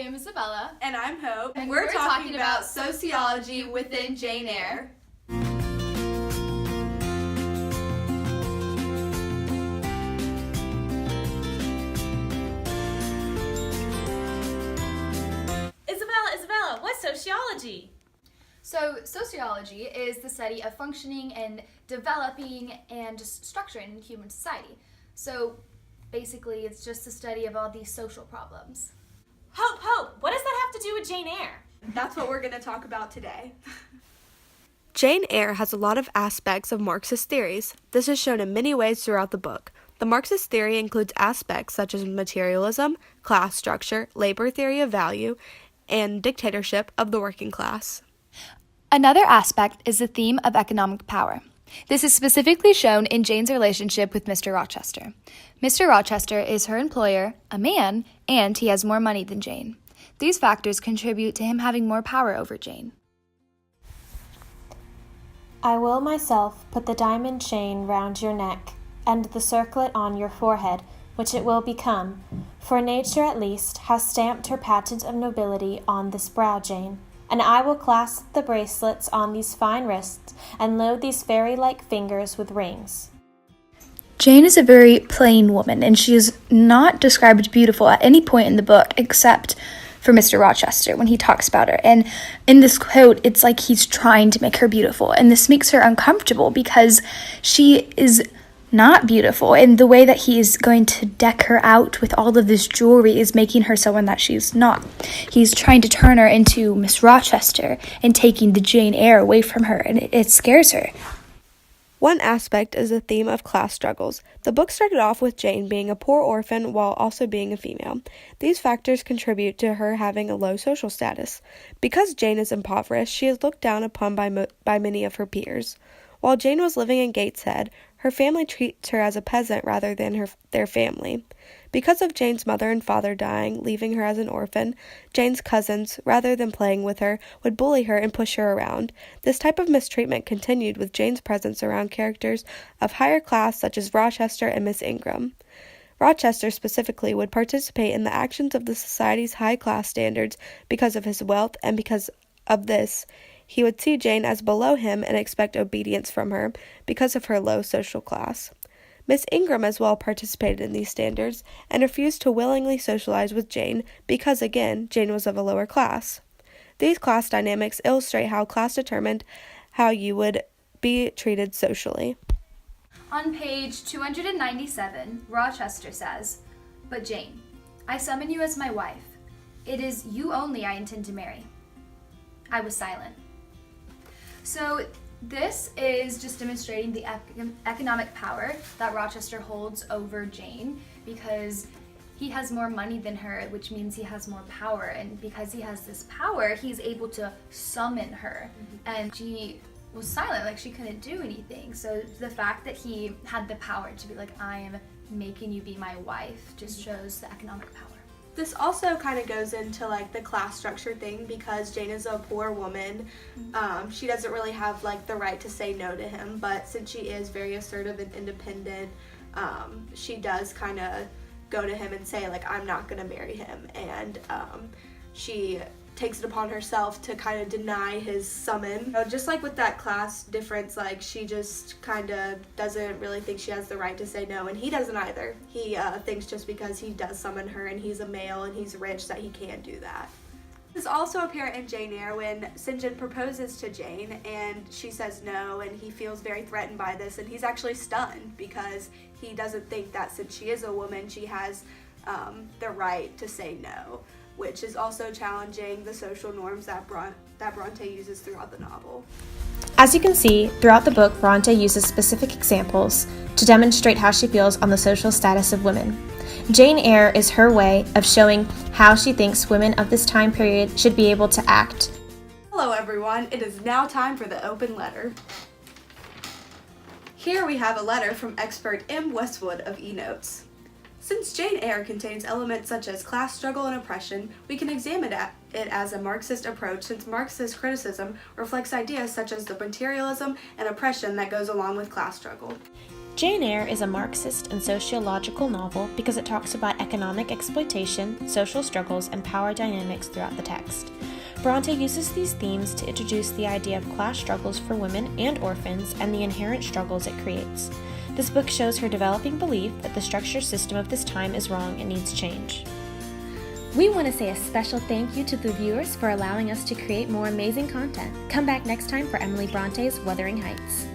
am Isabella. And I'm Hope. And we're talking about sociology within Jane Eyre. Isabella, what's sociology? So, sociology is the study of functioning and developing and just structure in human society. So, basically, it's just the study of all these social problems. Hope, what does that have to do with Jane Eyre? That's what we're going to talk about today. Jane Eyre has a lot of aspects of Marxist theories. This is shown in many ways throughout the book. The Marxist theory includes aspects such as materialism, class structure, labor theory of value, and dictatorship of the working class. Another aspect is the theme of economic power. This is specifically shown in Jane's relationship with Mr. Rochester. Mr. Rochester is her employer, a man, and he has more money than Jane. These factors contribute to him having more power over Jane. I will myself put the diamond chain round your neck, and the circlet on your forehead, which it will become, for nature at least has stamped her patent of nobility on this brow, Jane. And I will clasp the bracelets on these fine wrists, and load these fairy-like fingers with rings. Jane is a very plain woman, and she is not described beautiful at any point in the book except for Mr. Rochester when he talks about her. And in this quote, it's like he's trying to make her beautiful, and this makes her uncomfortable because she is not beautiful, and the way that he is going to deck her out with all of this jewelry is making her someone that she's not. He's trying to turn her into Miss Rochester and taking the Jane Eyre away from her, and it scares her. One aspect is the theme of class struggles. The book started off with Jane being a poor orphan while also being a female. These factors contribute to her having a low social status. Because Jane is impoverished, she is looked down upon by many of her peers. While Jane was living in Gateshead, her family treats her as a peasant rather than their family. Because of Jane's mother and father dying, leaving her as an orphan, Jane's cousins, rather than playing with her, would bully her and push her around. This type of mistreatment continued with Jane's presence around characters of higher class such as Rochester and Miss Ingram. Rochester specifically would participate in the actions of the society's high-class standards because of his wealth, and because of this, he would see Jane as below him and expect obedience from her because of her low social class. Miss Ingram as well participated in these standards and refused to willingly socialize with Jane because, again, Jane was of a lower class. These class dynamics illustrate how class determined how you would be treated socially. On page 297, Rochester says, "But Jane, I summon you as my wife. It is you only I intend to marry." I was silent. So this is just demonstrating the economic power that Rochester holds over Jane because he has more money than her, which means he has more power. And because he has this power, he's able to summon her. And she was silent, like she couldn't do anything. So the fact that he had the power to be like, I am making you be my wife, just shows the economic power. This also kind of goes into like the class structure thing because Jane is a poor woman. She doesn't really have like the right to say no to him, but since she is very assertive and independent, she does kind of go to him and say like, I'm not going to marry him. And she takes it upon herself to kind of deny his summon. So just like with that class difference, like she just kind of doesn't really think she has the right to say no, and he doesn't either. He thinks just because he does summon her and he's a male and he's rich that he can't do that. This is also apparent in Jane Eyre when St. John proposes to Jane and she says no, and he feels very threatened by this, and he's actually stunned because he doesn't think that since she is a woman she has the right to say no, which is also challenging the social norms that Bronte uses throughout the novel. As you can see, throughout the book, Bronte uses specific examples to demonstrate how she feels on the social status of women. Jane Eyre is her way of showing how she thinks women of this time period should be able to act. Hello everyone, it is now time for the open letter. Here we have a letter from expert M. Westwood of eNotes. Since Jane Eyre contains elements such as class struggle and oppression, we can examine it as a Marxist approach, since Marxist criticism reflects ideas such as the materialism and oppression that goes along with class struggle. Jane Eyre is a Marxist and sociological novel because it talks about economic exploitation, social struggles, and power dynamics throughout the text. Bronte uses these themes to introduce the idea of class struggles for women and orphans and the inherent struggles it creates. This book shows her developing belief that the structure system of this time is wrong and needs change. We want to say a special thank you to the viewers for allowing us to create more amazing content. Come back next time for Emily Bronte's Wuthering Heights.